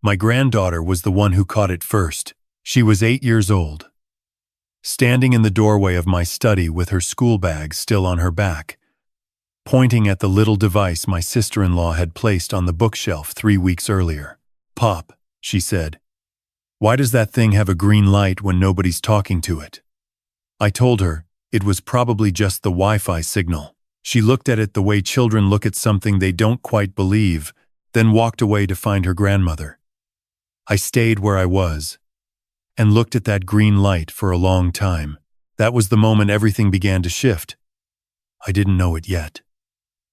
My granddaughter was the one who caught it first. She was 8 years old, standing in the doorway of my study with her school bag still on her back, pointing at the little device my sister-in-law had placed on the bookshelf 3 weeks earlier. "Pop," she said, "why does that thing have a green light when nobody's talking to it?" I told her it was probably just the Wi-Fi signal. She looked at it the way children look at something they don't quite believe, then walked away to find her grandmother. I stayed where I was and looked at that green light for a long time. That was the moment everything began to shift. I didn't know it yet,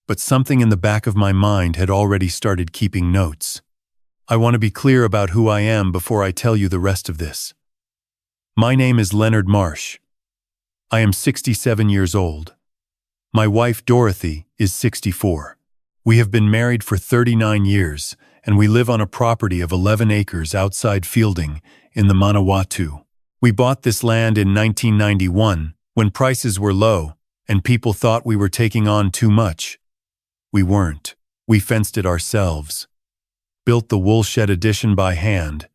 but something in the back of my mind had already started keeping notes. I want to be clear about who I am before I tell you the rest of this. My name is Leonard Marsh. I am 67 years old. My wife, Dorothy, is 64. We have been married for 39 years, and we live on a property of 11 acres outside Feilding in the Manawatu. We bought this land in 1991 when prices were low and people thought we were taking on too much. We weren't. We fenced it ourselves, built the woolshed addition by hand,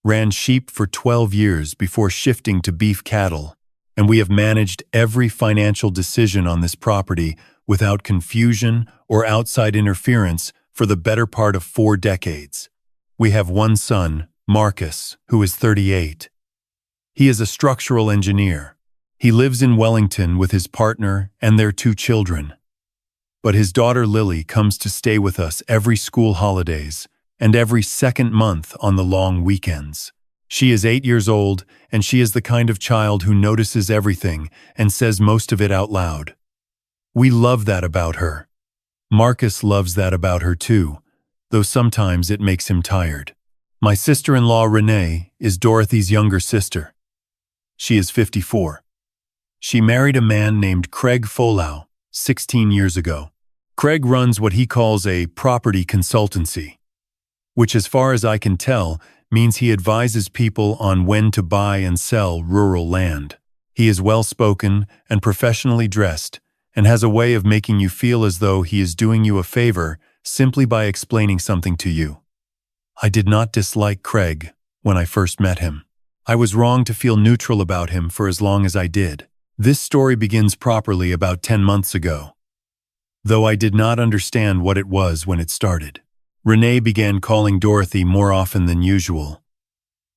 ran sheep for 12 years before shifting to beef cattle, and we have managed every financial decision on this property without confusion or outside interference for the better part of 4 decades. We have one son, Marcus, who is 38. He is a structural engineer. He lives in Wellington with his partner and their 2 children. But his daughter Lily comes to stay with us every school holidays and every second month on the long weekends. She is 8 years old, and she is the kind of child who notices everything and says most of it out loud. We love that about her. Marcus loves that about her too, though sometimes it makes him tired. My sister-in-law Renee is Dorothy's younger sister. She is 54. She married a man named Craig Folau 16 years ago. Craig runs what he calls a property consultancy, which as far as I can tell means he advises people on when to buy and sell rural land. He is well-spoken and professionally dressed and has a way of making you feel as though he is doing you a favor simply by explaining something to you. I did not dislike Craig when I first met him. I was wrong to feel neutral about him for as long as I did. This story begins properly about 10 months ago, though I did not understand what it was when it started. Renee began calling Dorothy more often than usual.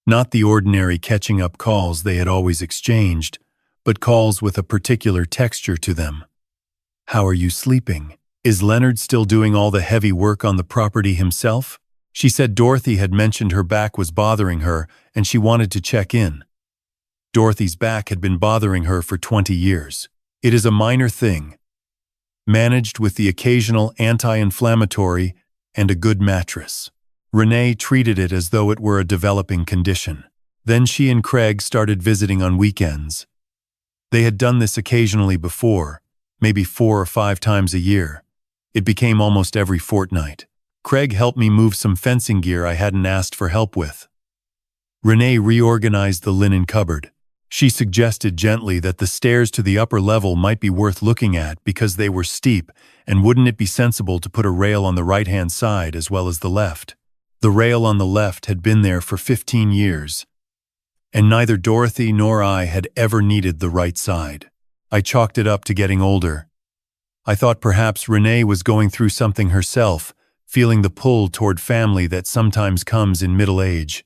Not the ordinary catching-up calls they had always exchanged, but calls with a particular texture to them. "How are you sleeping? Is Leonard still doing all the heavy work on the property himself?" She said Dorothy had mentioned her back was bothering her and she wanted to check in. Dorothy's back had been bothering her for 20 years. It is a minor thing, managed with the occasional anti-inflammatory and a good mattress. Renee treated it as though it were a developing condition. Then she and Craig started visiting on weekends. They had done this occasionally before, maybe 4 or 5 times a year. It became almost every fortnight. Craig helped me move some fencing gear I hadn't asked for help with. Renee reorganized the linen cupboard. She suggested gently that the stairs to the upper level might be worth looking at because they were steep, and wouldn't it be sensible to put a rail on the right-hand side as well as the left? The rail on the left had been there for 15 years, and neither Dorothy nor I had ever needed the right side. I chalked it up to getting older. I thought perhaps Renee was going through something herself, feeling the pull toward family that sometimes comes in middle age.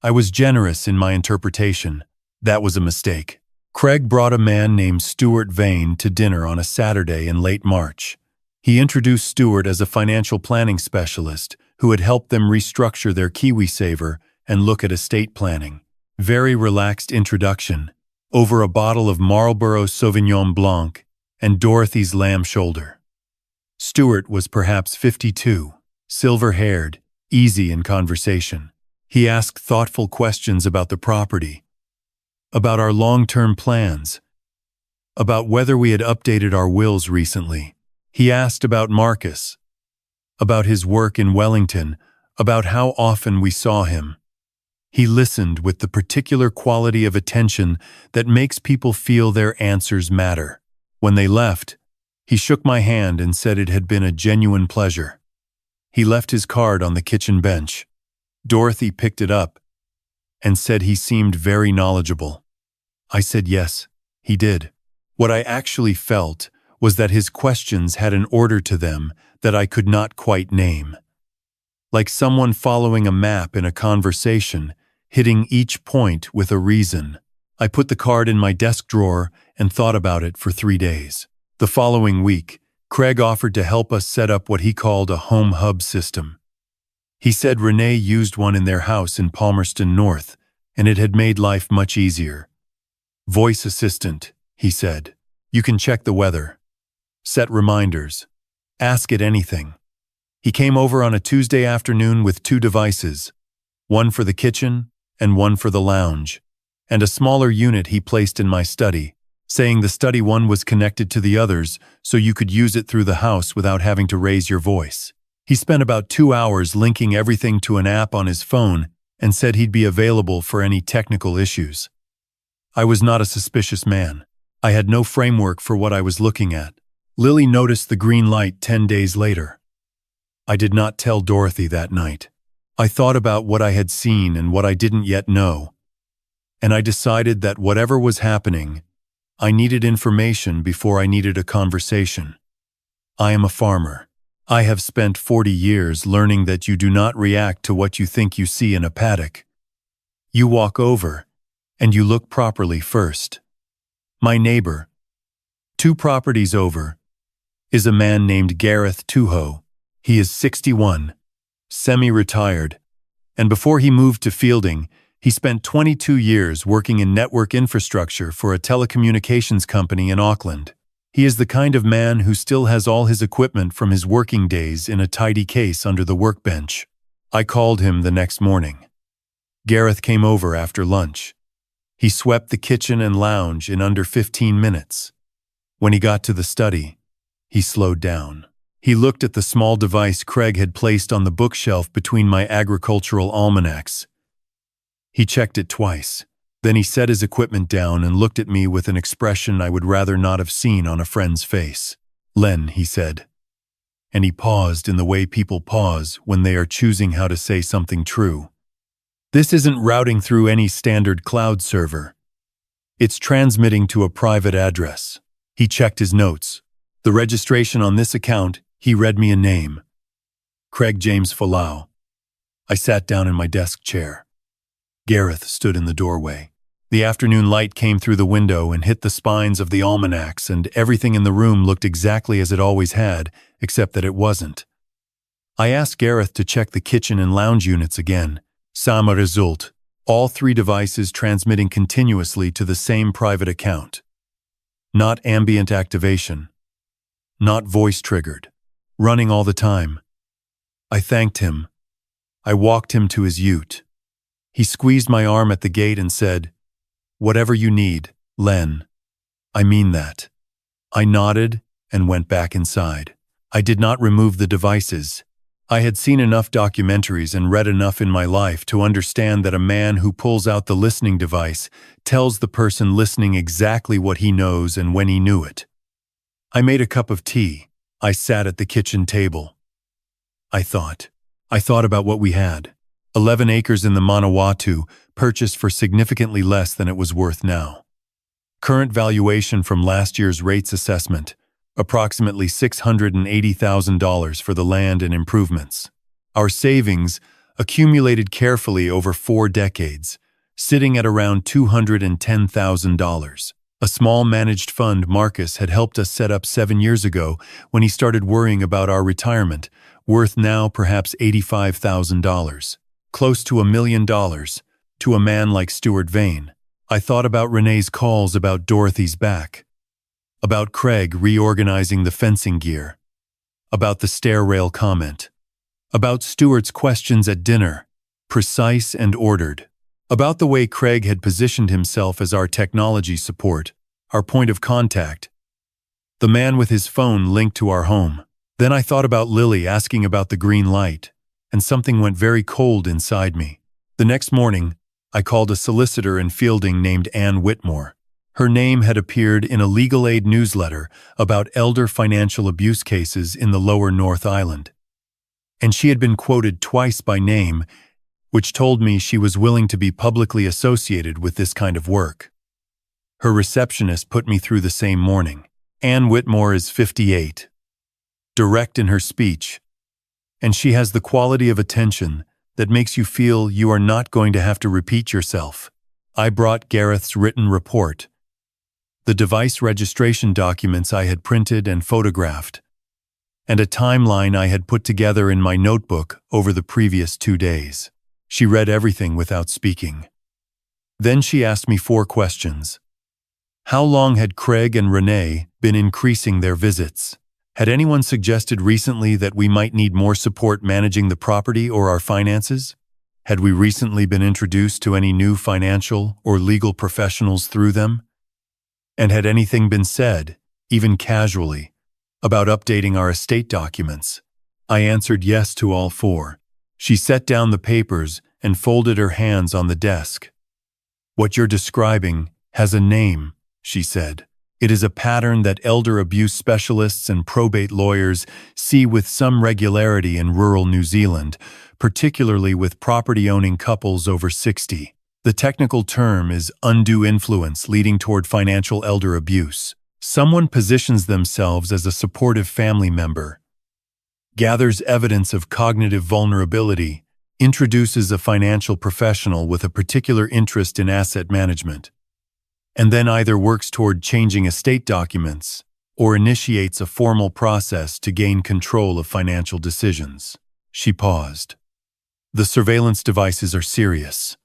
I was generous in my interpretation. That was a mistake. Craig brought a man named Stuart Vane to dinner on a Saturday in late March. He introduced Stuart as a financial planning specialist who had helped them restructure their KiwiSaver and look at estate planning. Very relaxed introduction, over a bottle of Marlborough Sauvignon Blanc and Dorothy's lamb shoulder. Stuart was perhaps 52, silver-haired, easy in conversation. He asked thoughtful questions about the property, about our long-term plans, about whether we had updated our wills recently. He asked about Marcus, about his work in Wellington, about how often we saw him. He listened with the particular quality of attention that makes people feel their answers matter. When they left, he shook my hand and said it had been a genuine pleasure. He left his card on the kitchen bench. Dorothy picked it up and said he seemed very knowledgeable. I said yes, he did. What I actually felt was that his questions had an order to them that I could not quite name. Like someone following a map in a conversation, hitting each point with a reason. I put the card in my desk drawer and thought about it for 3 days. The following week, Craig offered to help us set up what he called a home hub system. He said Renee used one in their house in Palmerston North, and it had made life much easier. Voice assistant, he said. You can check the weather, set reminders, ask it anything. He came over on a Tuesday afternoon with 2 devices, one for the kitchen and one for the lounge, and a smaller unit he placed in my study, saying the study one was connected to the others so you could use it through the house without having to raise your voice. He spent about 2 hours linking everything to an app on his phone and said he'd be available for any technical issues. I was not a suspicious man. I had no framework for what I was looking at. Lily noticed the green light 10 days later. I did not tell Dorothy that night. I thought about what I had seen and what I didn't yet know, and I decided that whatever was happening, I needed information before I needed a conversation. I am a farmer. I have spent 40 years learning that you do not react to what you think you see in a paddock. You walk over, and you look properly first. My neighbor, 2 properties over, is a man named Gareth Tuho. He is 61, semi-retired, and before he moved to Feilding, he spent 22 years working in network infrastructure for a telecommunications company in Auckland. He is the kind of man who still has all his equipment from his working days in a tidy case under the workbench. I called him the next morning. Gareth came over after lunch. He swept the kitchen and lounge in under 15 minutes. When he got to the study, he slowed down. He looked at the small device Craig had placed on the bookshelf between my agricultural almanacs. He checked it twice. Then he set his equipment down and looked at me with an expression I would rather not have seen on a friend's face. "Len," he said. And he paused in the way people pause when they are choosing how to say something true. "This isn't routing through any standard cloud server. It's transmitting to a private address." He checked his notes. The registration on this account, he read me a name. Craig James Falau. I sat down in my desk chair. Gareth stood in the doorway. The afternoon light came through the window and hit the spines of the almanacs, and everything in the room looked exactly as it always had, except that it wasn't. I asked Gareth to check the kitchen and lounge units again. Sama result. All 3 devices transmitting continuously to the same private account. Not ambient activation. Not voice-triggered. Running all the time. I thanked him. I walked him to his ute. He squeezed my arm at the gate and said, "Whatever you need, Len." I mean that. I nodded and went back inside. I did not remove the devices. I had seen enough documentaries and read enough in my life to understand that a man who pulls out the listening device tells the person listening exactly what he knows and when he knew it. I made a cup of tea. I sat at the kitchen table. I thought about what we had. 11 acres in the Manawatu, purchased for significantly less than it was worth now. Current valuation from last year's rates assessment, approximately $680,000 for the land and improvements. Our savings, accumulated carefully over 4 decades, sitting at around $210,000. A small managed fund Marcus had helped us set up 7 years ago when he started worrying about our retirement, worth now perhaps $85,000. Close to $1 million, to a man like Stuart Vane. I thought about Renee's calls about Dorothy's back, about Craig reorganizing the fencing gear, about the stair rail comment, about Stuart's questions at dinner, precise and ordered, about the way Craig had positioned himself as our technology support, our point of contact, the man with his phone linked to our home. Then I thought about Lily asking about the green light, and something went very cold inside me. The next morning, I called a solicitor in Feilding named Ann Whitmore. Her name had appeared in a legal aid newsletter about elder financial abuse cases in the lower North Island. And she had been quoted twice by name which told me she was willing to be publicly associated with this kind of work. Her receptionist put me through the same morning. Ann Whitmore is 58, direct in her speech, and she has the quality of attention that makes you feel you are not going to have to repeat yourself. I brought Gareth's written report, the device registration documents I had printed and photographed, and a timeline I had put together in my notebook over the previous 2 days. She read everything without speaking. Then she asked me 4 questions. How long had Craig and Renee been increasing their visits? Had anyone suggested recently that we might need more support managing the property or our finances? Had we recently been introduced to any new financial or legal professionals through them? And had anything been said, even casually, about updating our estate documents? I answered yes to all 4. She set down the papers and folded her hands on the desk. What you're describing has a name, she said. It is a pattern that elder abuse specialists and probate lawyers see with some regularity in rural New Zealand, particularly with property-owning couples over 60. The technical term is undue influence leading toward financial elder abuse. Someone positions themselves as a supportive family member, gathers evidence of cognitive vulnerability, introduces a financial professional with a particular interest in asset management, and then either works toward changing estate documents or initiates a formal process to gain control of financial decisions. She paused. The surveillance devices are serious.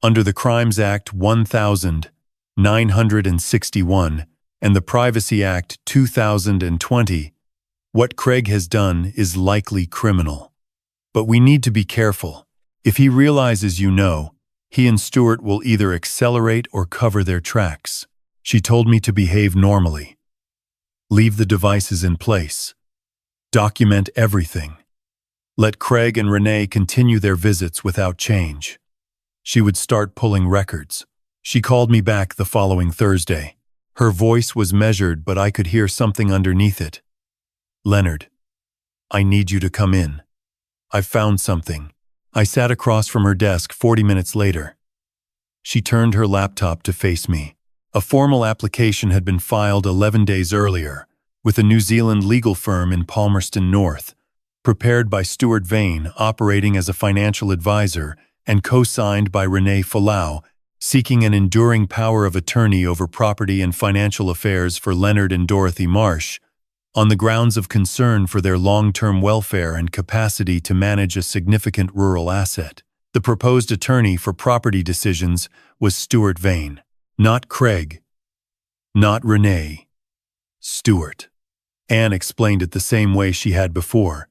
Under the Crimes Act 1961 and the Privacy Act 2020, what Craig has done is likely criminal. But we need to be careful. If he realizes you know, he and Stuart will either accelerate or cover their tracks. She told me to behave normally. Leave the devices in place. Document everything. Let Craig and Renee continue their visits without change. She would start pulling records. She called me back the following Thursday. Her voice was measured, but I could hear something underneath it. Leonard, I need you to come in. I've found something. I sat across from her desk 40 minutes later. She turned her laptop to face me. A formal application had been filed 11 days earlier with a New Zealand legal firm in Palmerston North, prepared by Stuart Vane, operating as a financial advisor, and co-signed by Renee Falau, seeking an enduring power of attorney over property and financial affairs for Leonard and Dorothy Marsh, on the grounds of concern for their long-term welfare and capacity to manage a significant rural asset. The proposed attorney for property decisions was Stuart Vane. Not Craig. Not Renee. Stuart. Anne explained it the same way she had before,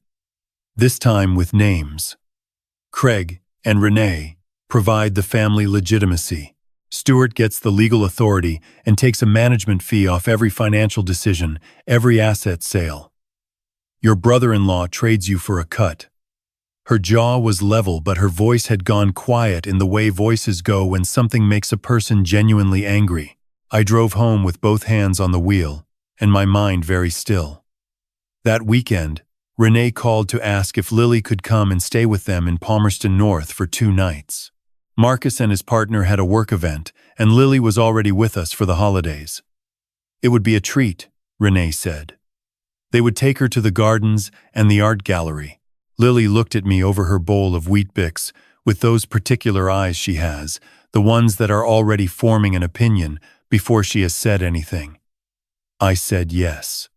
this time with names. Craig and Renee provide the family legitimacy. Stuart gets the legal authority and takes a management fee off every financial decision, every asset sale. Your brother-in-law trades you for a cut. Her jaw was level, but her voice had gone quiet in the way voices go when something makes a person genuinely angry. I drove home with both hands on the wheel and my mind very still. That weekend, Renee called to ask if Lily could come and stay with them in Palmerston North for 2 nights. Marcus and his partner had a work event, and Lily was already with us for the holidays. It would be a treat, Renee said. They would take her to the gardens and the art gallery. Lily looked at me over her bowl of Weet-Bix with those particular eyes she has, the ones that are already forming an opinion before she has said anything. I said yes.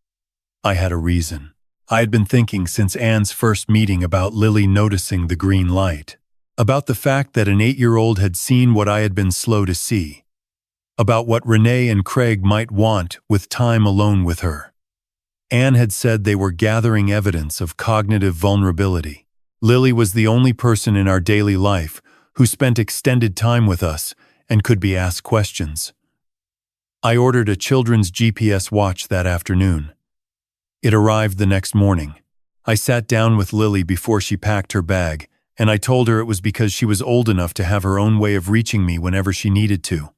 I had a reason. I had been thinking since Anne's first meeting about Lily noticing the green light, about the fact that an 8-year-old had seen what I had been slow to see, about what Renee and Craig might want with time alone with her. Anne had said they were gathering evidence of cognitive vulnerability. Lily was the only person in our daily life who spent extended time with us and could be asked questions. I ordered a children's GPS watch that afternoon. It arrived the next morning. I sat down with Lily before she packed her bag, and I told her it was because she was old enough to have her own way of reaching me whenever she needed to.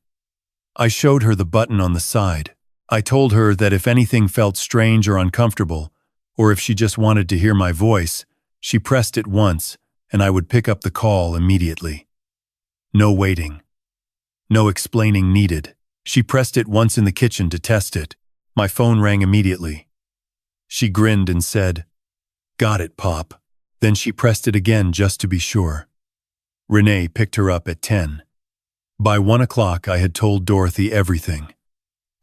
I showed her the button on the side. I told her that if anything felt strange or uncomfortable, or if she just wanted to hear my voice, she pressed it once, and I would pick up the call immediately. No waiting. No explaining needed. She pressed it once in the kitchen to test it. My phone rang immediately. She grinned and said, "Got it, Pop." Then she pressed it again just to be sure. Renee picked her up at 10. By 1 o'clock, I had told Dorothy everything.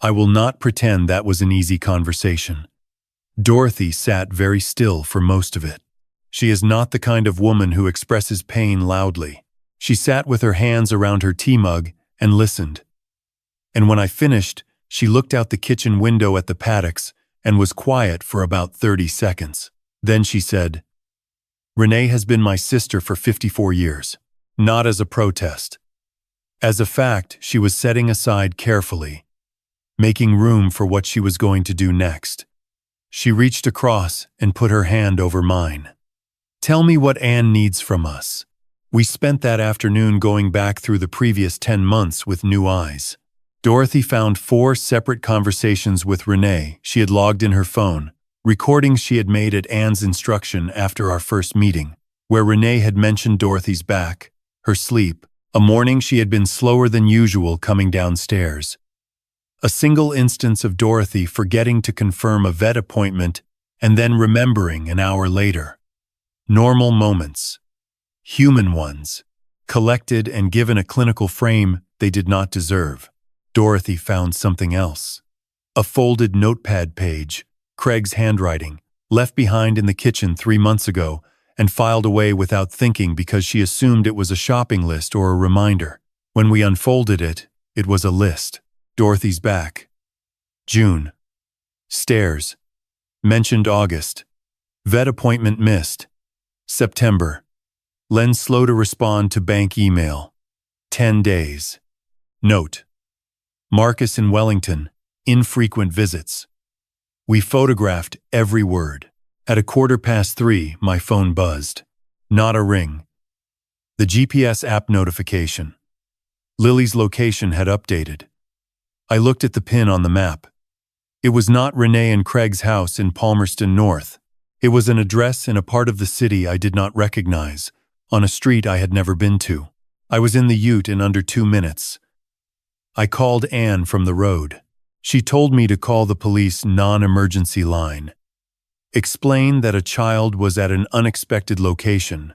I will not pretend that was an easy conversation. Dorothy sat very still for most of it. She is not the kind of woman who expresses pain loudly. She sat with her hands around her tea mug and listened. And when I finished, she looked out the kitchen window at the paddocks and was quiet for about 30 seconds. Then she said, "Renee has been my sister for 54 years, not as a protest. As a fact, she was setting aside carefully, making room for what she was going to do next." She reached across and put her hand over mine. "Tell me what Anne needs from us." We spent that afternoon going back through the previous 10 months with new eyes. Dorothy found 4 separate conversations with Renee she had logged in her phone, recordings she had made at Anne's instruction after our first meeting, where Renee had mentioned Dorothy's back, her sleep, a morning she had been slower than usual coming downstairs. A single instance of Dorothy forgetting to confirm a vet appointment and then remembering an hour later. Normal moments. Human ones. Collected and given a clinical frame they did not deserve. Dorothy found something else. A folded notepad page, Craig's handwriting, left behind in the kitchen 3 months ago and filed away without thinking because she assumed it was a shopping list or a reminder. When we unfolded it, it was a list. Dorothy's back. June. Stairs. Mentioned August. Vet appointment missed. September. Len slow to respond to bank email. 10 days. Note. Marcus in Wellington. Infrequent visits. We photographed every word. At 3:15, my phone buzzed. Not a ring. The GPS app notification. Lily's location had updated. I looked at the pin on the map. It was not Renee and Craig's house in Palmerston North. It was an address in a part of the city I did not recognize, on a street I had never been to. I was in the ute in under 2 minutes. I called Anne from the road. She told me to call the police non-emergency line. Explain that a child was at an unexpected location.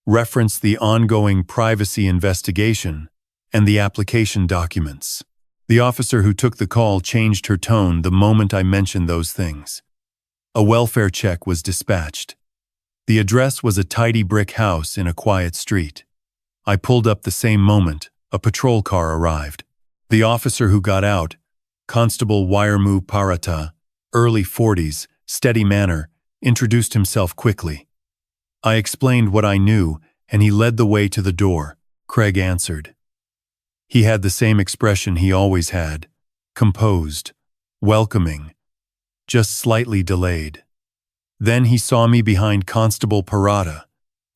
Reference the ongoing privacy investigation and the application documents. The officer who took the call changed her tone the moment I mentioned those things. A welfare check was dispatched. The address was a tidy brick house in a quiet street. I pulled up the same moment a patrol car arrived. The officer who got out, Constable Wiremu Parata, early 40s, steady manner, introduced himself quickly. I explained what I knew, and he led the way to the door. Craig answered. He had the same expression he always had, composed, welcoming, just slightly delayed. Then he saw me behind Constable Parata,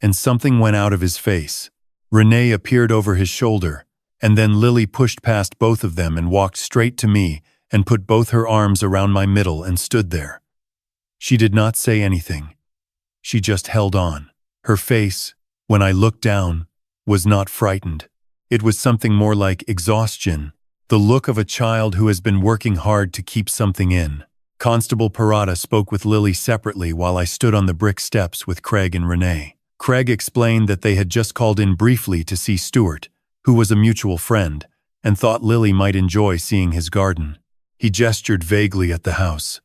and something went out of his face. Renee appeared over his shoulder, and then Lily pushed past both of them and walked straight to me and put both her arms around my middle and stood there. She did not say anything. She just held on. Her face, when I looked down, was not frightened. It was something more like exhaustion, the look of a child who has been working hard to keep something in. Constable Parata spoke with Lily separately while I stood on the brick steps with Craig and Renee. Craig explained that they had just called in briefly to see Stuart, who was a mutual friend, and thought Lily might enjoy seeing his garden. He gestured vaguely at the house.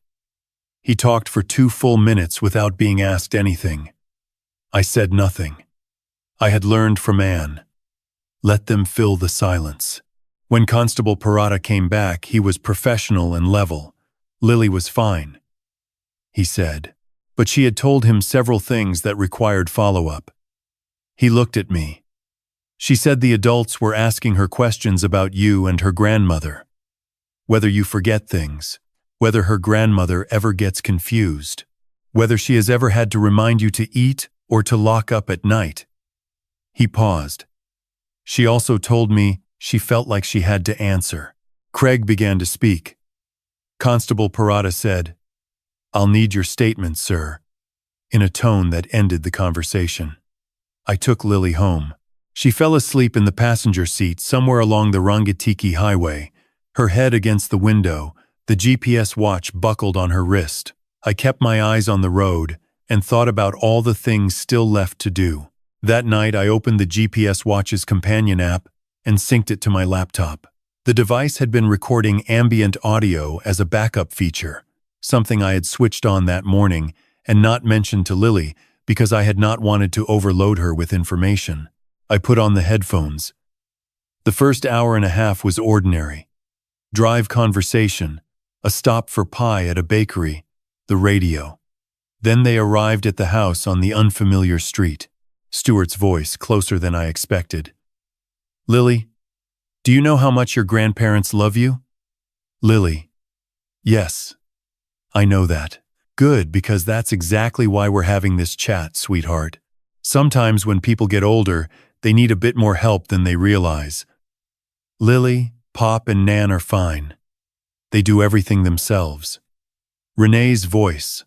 He talked for 2 full minutes without being asked anything. I said nothing. I had learned from Anne. Let them fill the silence. When Constable Parata came back, he was professional and level. Lily was fine, he said, but she had told him several things that required follow-up. He looked at me. She said the adults were asking her questions about you and her grandmother. Whether you forget things, whether her grandmother ever gets confused, whether she has ever had to remind you to eat or to lock up at night. He paused. She also told me she felt like she had to answer. Craig began to speak. Constable Parata said, "I'll need your statement, sir," in a tone that ended the conversation. I took Lily home. She fell asleep in the passenger seat somewhere along the Rangatiki highway, her head against the window, the GPS watch buckled on her wrist. I kept my eyes on the road and thought about all the things still left to do. That night I opened the GPS watch's companion app and synced it to my laptop. The device had been recording ambient audio as a backup feature, something I had switched on that morning and not mentioned to Lily because I had not wanted to overload her with information. I put on the headphones. The first hour and a half was ordinary. Drive conversation, a stop for pie at a bakery, the radio. Then they arrived at the house on the unfamiliar street. Stuart's voice closer than I expected. Lily, do you know how much your grandparents love you? Lily, yes, I know that. Good, because that's exactly why we're having this chat, sweetheart. Sometimes when people get older, they need a bit more help than they realize. Lily, Pop, and Nan are fine. They do everything themselves. Renee's voice,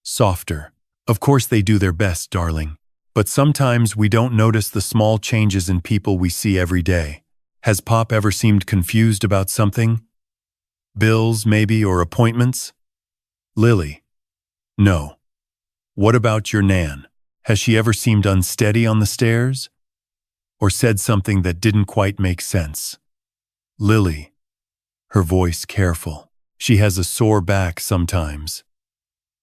softer. Of course they do their best, darling. But sometimes we don't notice the small changes in people we see every day. Has Pop ever seemed confused about something? Bills, maybe, or appointments? Lily, no. What about your Nan? Has she ever seemed unsteady on the stairs? Or said something that didn't quite make sense? Lily, her voice careful. She has a sore back sometimes.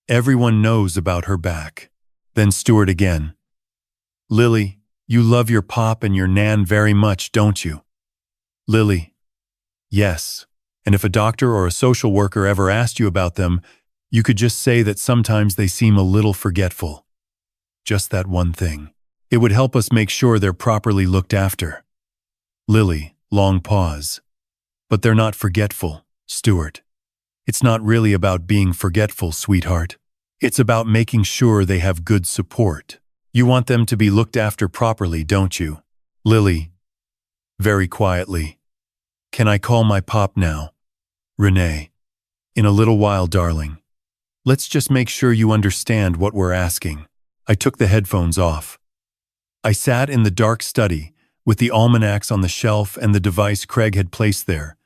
Everyone knows about her back. Then Stuart again. Lily, you love your Pop and your Nan very much, don't you? Lily, yes. And if a doctor or a social worker ever asked you about them, you could just say that sometimes they seem a little forgetful. Just that one thing. It would help us make sure they're properly looked after. Lily, long pause. But they're not forgetful, Stuart. It's not really about being forgetful, sweetheart. It's about making sure they have good support. You want them to be looked after properly, don't you? Lily, very quietly. Can I call my Pop now? Renee, in a little while, darling. Let's just make sure you understand what we're asking. I took the headphones off. I sat in the dark study with the almanacs on the shelf and the device Craig had placed there,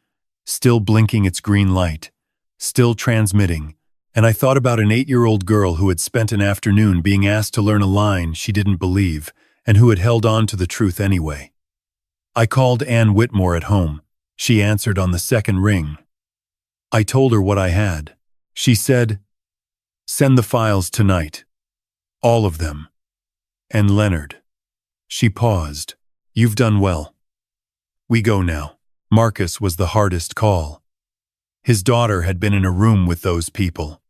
still blinking its green light, still transmitting, and I thought about an 8-year-old girl who had spent an afternoon being asked to learn a line she didn't believe and who had held on to the truth anyway. I called Ann Whitmore at home. She answered on the second ring. I told her what I had. She said, "Send the files tonight. All of them. And Leonard." She paused. "You've done well. We go now." Marcus was the hardest call. His daughter had been in a room with those people.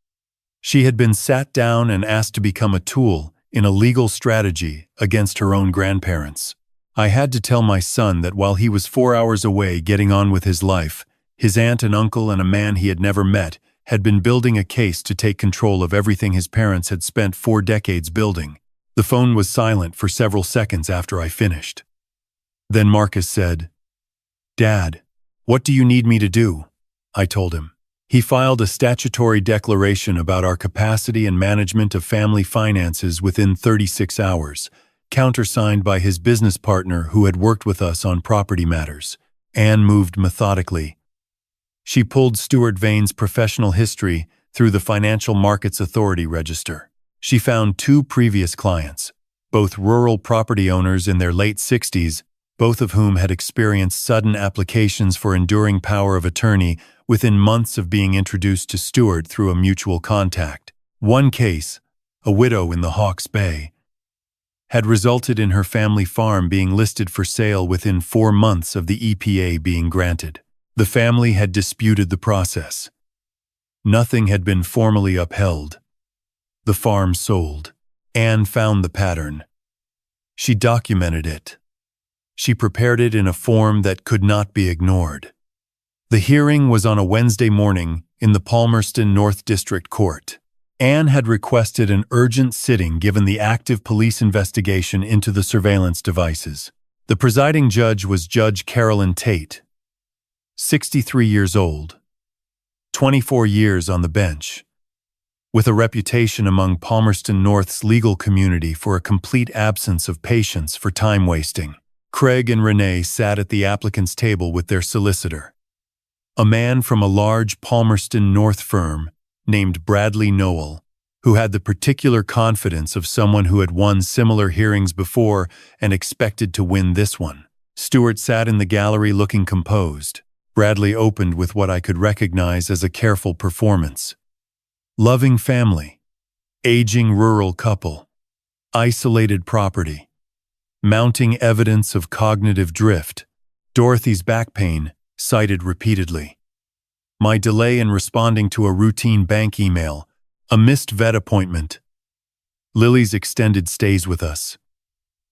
She had been sat down and asked to become a tool in a legal strategy against her own grandparents. I had to tell my son that while he was 4 hours away getting on with his life, his aunt and uncle and a man he had never met had been building a case to take control of everything his parents had spent 4 decades building. The phone was silent for several seconds after I finished. Then Marcus said, "Dad, what do you need me to do?" I told him. He filed a statutory declaration about our capacity and management of family finances within 36 hours, countersigned by his business partner who had worked with us on property matters. Anne moved methodically. She pulled Stuart Vane's professional history through the Financial Markets Authority register. She found 2 previous clients, both rural property owners in their late 60s, both of whom had experienced sudden applications for enduring power of attorney within months of being introduced to Stuart through a mutual contact. One case, a widow in the Hawke's Bay, had resulted in her family farm being listed for sale within 4 months of the EPA being granted. The family had disputed the process. Nothing had been formally upheld. The farm sold. Anne found the pattern. She documented it. She prepared it in a form that could not be ignored. The hearing was on a Wednesday morning in the Palmerston North District Court. Anne had requested an urgent sitting given the active police investigation into the surveillance devices. The presiding judge was Judge Carolyn Tate, 63 years old, 24 years on the bench. with a reputation among Palmerston North's legal community for a complete absence of patience for time wasting. Craig and Renee sat at the applicant's table with their solicitor, a man from a large Palmerston North firm named Bradley Noel, who had the particular confidence of someone who had won similar hearings before and expected to win this one. Stewart sat in the gallery looking composed. Bradley opened with what I could recognize as a careful performance. Loving family, aging rural couple, isolated property, mounting evidence of cognitive drift, Dorothy's back pain, cited repeatedly. My delay in responding to a routine bank email, a missed vet appointment. Lily's extended stays with us.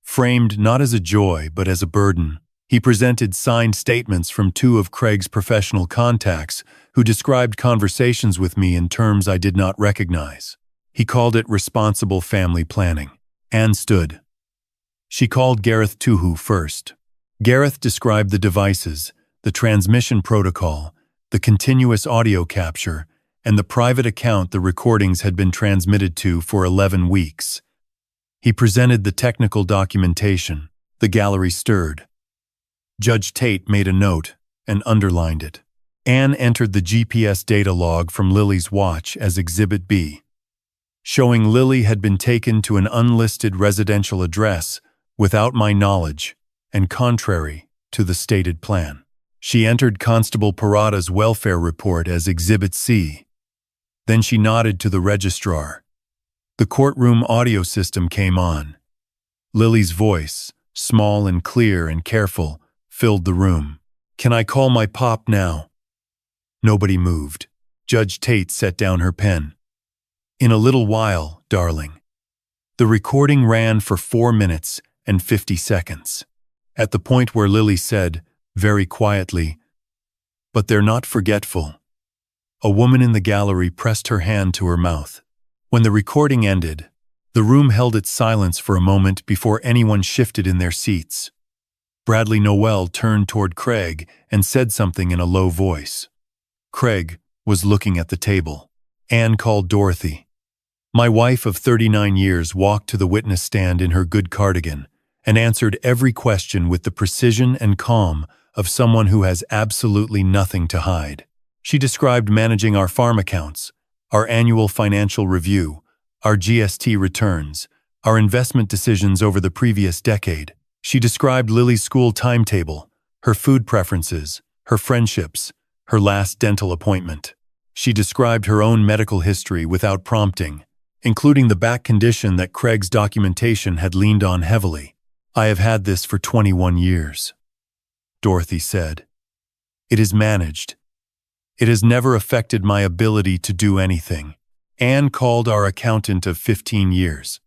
Framed not as a joy but as a burden, he presented signed statements from two of Craig's professional contacts who described conversations with me in terms I did not recognize. He called it responsible family planning. Anne stood. She called Gareth Tuhu first. Gareth described the devices, the transmission protocol, the continuous audio capture, and the private account the recordings had been transmitted to for 11 weeks. He presented the technical documentation. The gallery stirred. Judge Tate made a note and underlined it. Anne entered the GPS data log from Lily's watch as Exhibit B, showing Lily had been taken to an unlisted residential address without my knowledge and contrary to the stated plan. She entered Constable Parada's welfare report as Exhibit C. Then she nodded to the registrar. The courtroom audio system came on. Lily's voice, small and clear and careful, filled the room. "Can I call my pop now?" Nobody moved. Judge Tate set down her pen. "In a little while, darling." The recording ran for 4 minutes and 50 seconds. At the point where Lily said, very quietly, "But they're not forgetful," a woman in the gallery pressed her hand to her mouth. When the recording ended, the room held its silence for a moment before anyone shifted in their seats. Bradley Noel turned toward Craig and said something in a low voice. Craig was looking at the table. Anne called Dorothy. My wife of 39 years walked to the witness stand in her good cardigan and answered every question with the precision and calm of someone who has absolutely nothing to hide. She described managing our farm accounts, our annual financial review, our GST returns, our investment decisions over the previous decade. She described Lily's school timetable, her food preferences, her friendships, her last dental appointment. She described her own medical history without prompting, including the back condition that Craig's documentation had leaned on heavily. "I have had this for 21 years, Dorothy said. "It is managed. It has never affected my ability to do anything." Anne called our accountant of 15 years,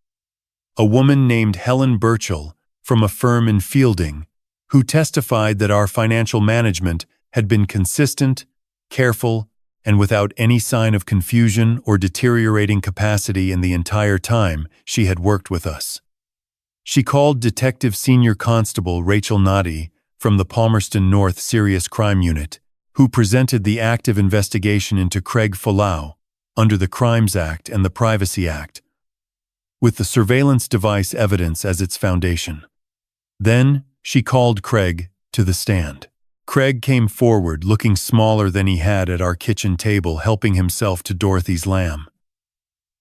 a woman named Helen Burchell from a firm in Feilding, who testified that our financial management had been consistent, careful, and without any sign of confusion or deteriorating capacity in the entire time she had worked with us. She called Detective Senior Constable Rachel Noddy from the Palmerston North Serious Crime Unit, who presented the active investigation into Craig Folau under the Crimes Act and the Privacy Act, with the surveillance device evidence as its foundation. Then she called Craig to the stand. Craig came forward, looking smaller than he had at our kitchen table, helping himself to Dorothy's lamb.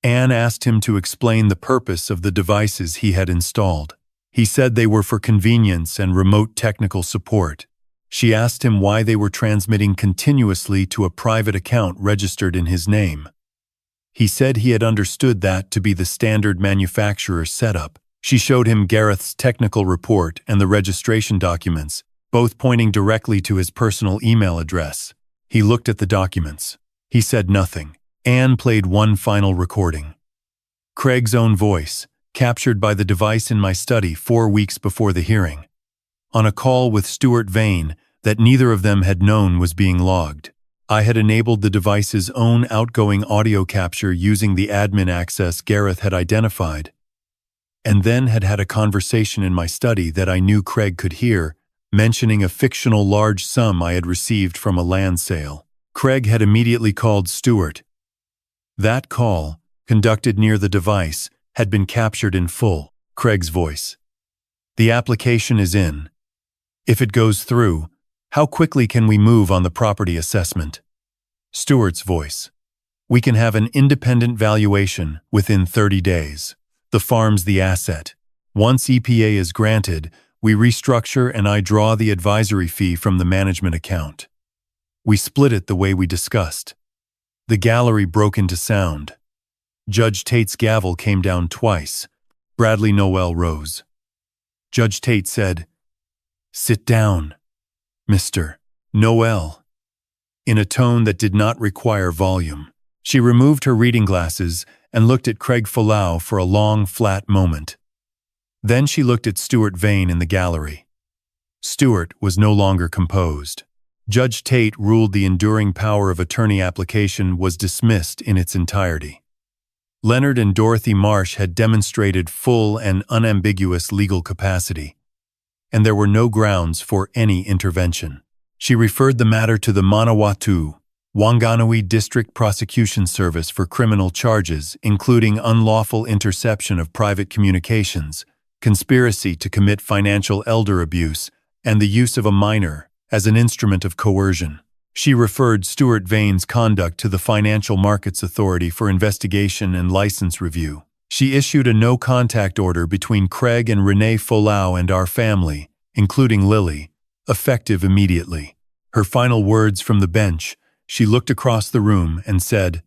Anne asked him to explain the purpose of the devices he had installed. He said they were for convenience and remote technical support. She asked him why they were transmitting continuously to a private account registered in his name. He said he had understood that to be the standard manufacturer setup. She showed him Gareth's technical report and the registration documents, both pointing directly to his personal email address. He looked at the documents. He said nothing. Anne played one final recording. Craig's own voice, captured by the device in my study 4 weeks before the hearing, on a call with Stuart Vane that neither of them had known was being logged. I had enabled the device's own outgoing audio capture using the admin access Gareth had identified, and then had had a conversation in my study that I knew Craig could hear, mentioning a fictional large sum I had received from a land sale. Craig had immediately called Stuart. That call, conducted near the device, had been captured in full. Craig's voice. The application is in. If it goes through, how quickly can we move on the property assessment? Stewart's voice. We can have an independent valuation within 30 days. The farm's the asset. Once EPA is granted, we restructure and I draw the advisory fee from the management account. We split it the way we discussed. The gallery broke into sound. Judge Tate's gavel came down twice. Bradley Noel rose. Judge Tate said, "Sit down, Mr. Noel," in a tone that did not require volume. She removed her reading glasses and looked at Craig Folau for a long, flat moment. Then she looked at Stuart Vane in the gallery. Stuart was no longer composed. Judge Tate ruled the enduring power of attorney application was dismissed in its entirety. Leonard and Dorothy Marsh had demonstrated full and unambiguous legal capacity, and there were no grounds for any intervention. She referred the matter to the Manawatu, Wanganui District Prosecution Service for criminal charges, including unlawful interception of private communications, conspiracy to commit financial elder abuse, and the use of a minor as an instrument of coercion. She referred Stuart Vane's conduct to the Financial Markets Authority for investigation and license review. She issued a no-contact order between Craig and Renee Folau and our family, including Lily, effective immediately. Her final words from the bench, she looked across the room and said,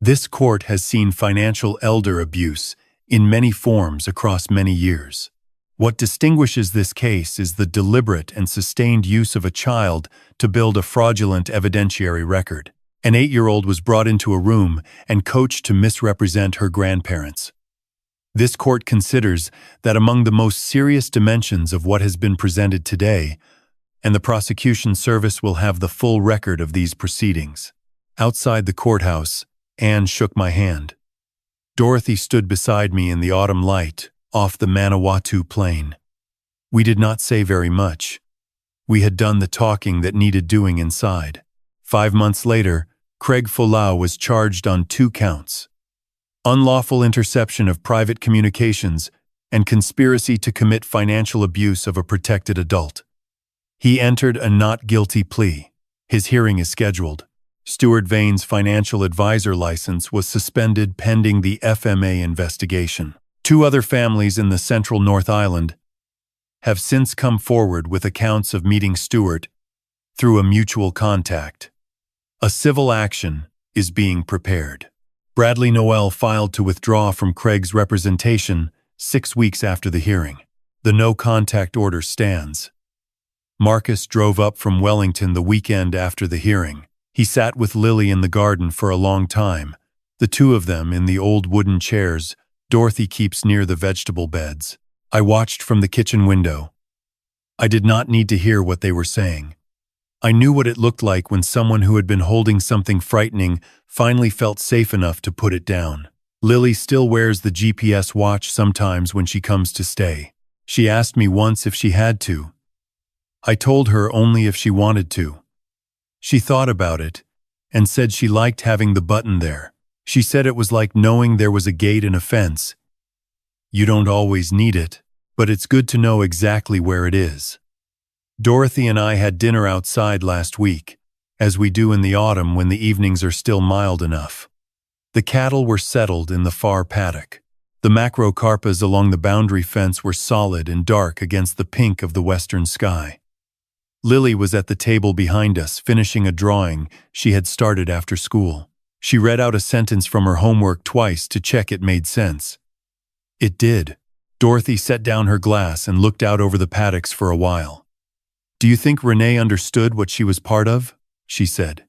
"This court has seen financial elder abuse in many forms across many years. What distinguishes this case is the deliberate and sustained use of a child to build a fraudulent evidentiary record. An 8-year-old was brought into a room and coached to misrepresent her grandparents. This court considers that among the most serious dimensions of what has been presented today, and the prosecution service will have the full record of these proceedings." Outside the courthouse, Anne shook my hand. Dorothy stood beside me in the autumn light, off the Manawatu plain. We did not say very much. We had done the talking that needed doing inside. 5 months later, Craig Folau was charged on 2 counts: unlawful interception of private communications and conspiracy to commit financial abuse of a protected adult. He entered a not guilty plea. His hearing is scheduled. Stuart Vane's financial advisor license was suspended pending the FMA investigation. 2 other families in the central North Island have since come forward with accounts of meeting Stuart through a mutual contact. A civil action is being prepared. Bradley Noel filed to withdraw from Craig's representation 6 weeks after the hearing. The no-contact order stands. Marcus drove up from Wellington the weekend after the hearing. He sat with Lily in the garden for a long time, the 2 of them in the old wooden chairs Dorothy keeps near the vegetable beds. I watched from the kitchen window. I did not need to hear what they were saying. I knew what it looked like when someone who had been holding something frightening finally felt safe enough to put it down. Lily still wears the GPS watch sometimes when she comes to stay. She asked me once if she had to. I told her only if she wanted to. She thought about it and said she liked having the button there. She said it was like knowing there was a gate and a fence. You don't always need it, but it's good to know exactly where it is. Dorothy and I had dinner outside last week, as we do in the autumn when the evenings are still mild enough. The cattle were settled in the far paddock. The macrocarpas along the boundary fence were solid and dark against the pink of the western sky. Lily was at the table behind us, finishing a drawing she had started after school. She read out a sentence from her homework twice to check it made sense. It did. Dorothy set down her glass and looked out over the paddocks for a while. "Do you think Renee understood what she was part of?" she said.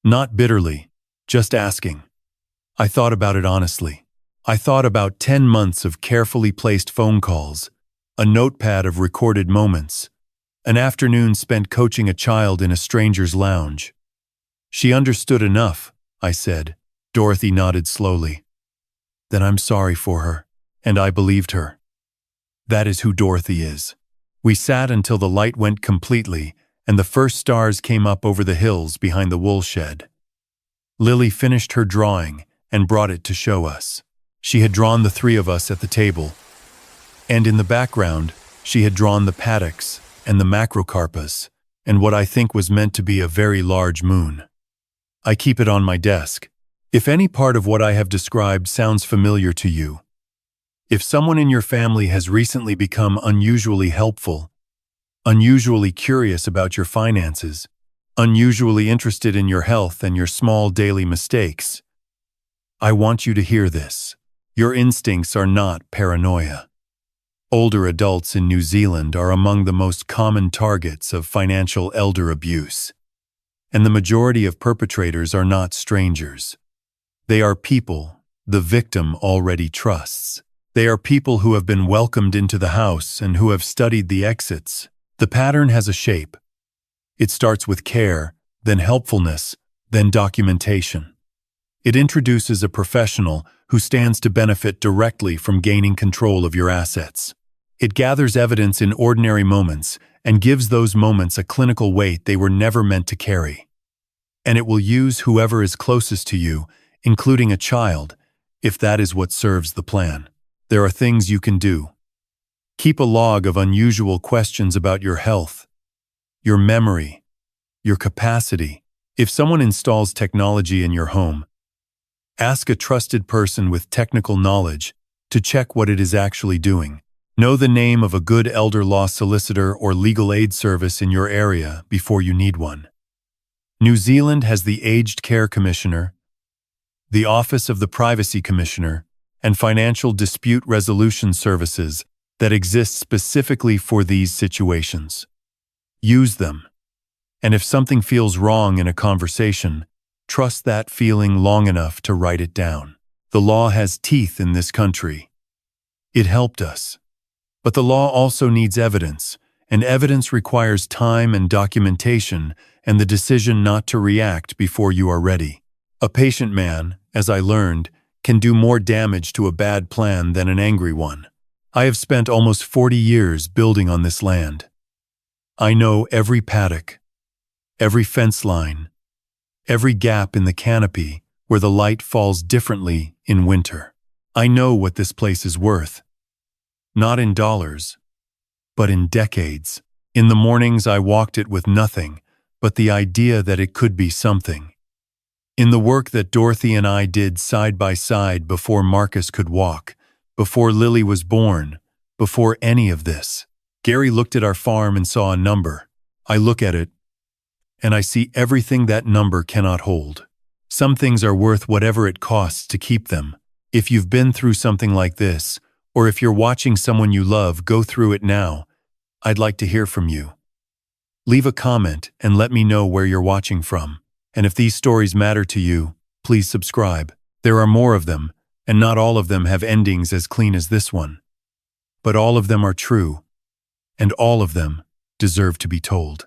Not bitterly, just asking. I thought about it honestly. I thought about 10 months of carefully placed phone calls, a notepad of recorded moments, an afternoon spent coaching a child in a stranger's lounge. She understood enough, I said. Dorothy nodded slowly. Then I'm sorry for her, and I believed her. That is who Dorothy is. We sat until the light went completely, and the first stars came up over the hills behind the wool shed. Lily finished her drawing and brought it to show us. She had drawn the three of us at the table, and in the background, she had drawn the paddocks and the macrocarpus, and what I think was meant to be a very large moon. I keep it on my desk. If any part of what I have described sounds familiar to you, if someone in your family has recently become unusually helpful, unusually curious about your finances, unusually interested in your health and your small daily mistakes, I want you to hear this. Your instincts are not paranoia. Older adults in New Zealand are among the most common targets of financial elder abuse, and the majority of perpetrators are not strangers. They are people the victim already trusts. They are people who have been welcomed into the house and who have studied the exits. The pattern has a shape. It starts with care, then helpfulness, then documentation. It introduces a professional who stands to benefit directly from gaining control of your assets. It gathers evidence in ordinary moments and gives those moments a clinical weight they were never meant to carry. And it will use whoever is closest to you, including a child, if that is what serves the plan. There are things you can do. Keep a log of unusual questions about your health, your memory, your capacity. If someone installs technology in your home, ask a trusted person with technical knowledge to check what it is actually doing. Know the name of a good elder law solicitor or legal aid service in your area before you need one. New Zealand has the Aged Care Commissioner, the Office of the Privacy Commissioner, and financial dispute resolution services that exist specifically for these situations. Use them. And if something feels wrong in a conversation, trust that feeling long enough to write it down. The law has teeth in this country. It helped us. But the law also needs evidence, and evidence requires time and documentation and the decision not to react before you are ready. A patient man, as I learned, can do more damage to a bad plan than an angry one. I have spent almost 40 years building on this land. I know every paddock, every fence line, every gap in the canopy where the light falls differently in winter. I know what this place is worth. Not in dollars, but in decades. In the mornings I walked it with nothing but the idea that it could be something. In the work that Dorothy and I did side by side before Marcus could walk, before Lily was born, before any of this. Gary looked at our farm and saw a number. I look at it, and I see everything that number cannot hold. Some things are worth whatever it costs to keep them. If you've been through something like this, or if you're watching someone you love go through it now, I'd like to hear from you. Leave a comment and let me know where you're watching from. And if these stories matter to you, please subscribe. There are more of them, and not all of them have endings as clean as this one. But all of them are true, and all of them deserve to be told.